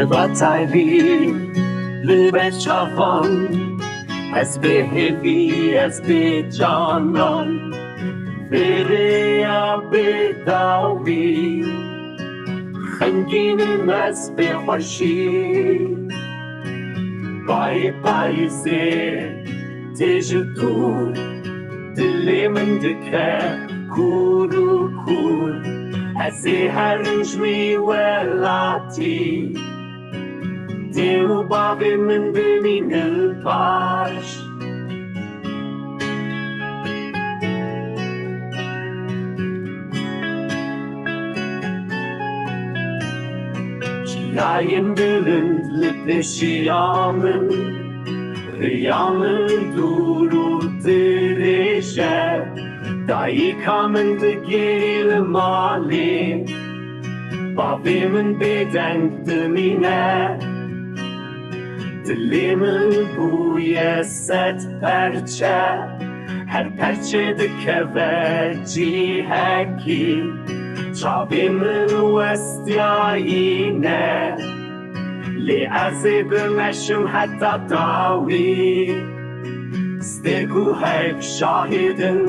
ببطلی لب چافان از به هوی از به جانان بره یا به داوی خنگینم از به خوشی بای پایزه تیج تو دل من دکه کورو کور از هرنج می ولاتی دیو باب من ببین الپاش Şirayen bülündlü şiyamın Riyamın duru dirişe Dayı kamındı gel mali Babimin beden dımine Dilimin bu yeset perçe Her perçede keveci heki Çabimin vestiyayine لعذب مشم حتى طاوي استيقو هيك شاهدن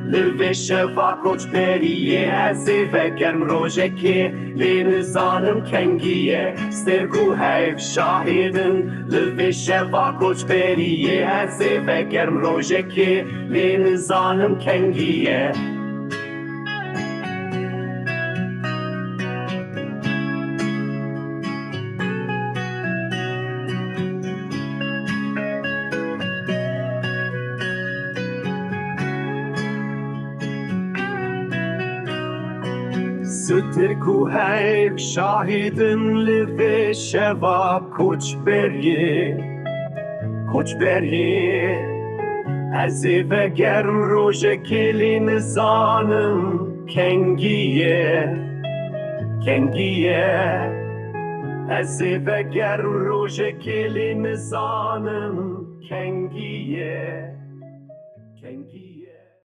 للبشفا كوش بريه عزيب كرم روجكي لنزانم كنجيه استيقو هيك شاهدن للبشفا كوش بريه عزيب كرم روجكي لنزانم كنجيه سترکو هیک شاهدن لفه شوا کوچ بریه از و گرم روژ کلی نزانم کنگیه از و گرم روژ کلی نزانم کنگیه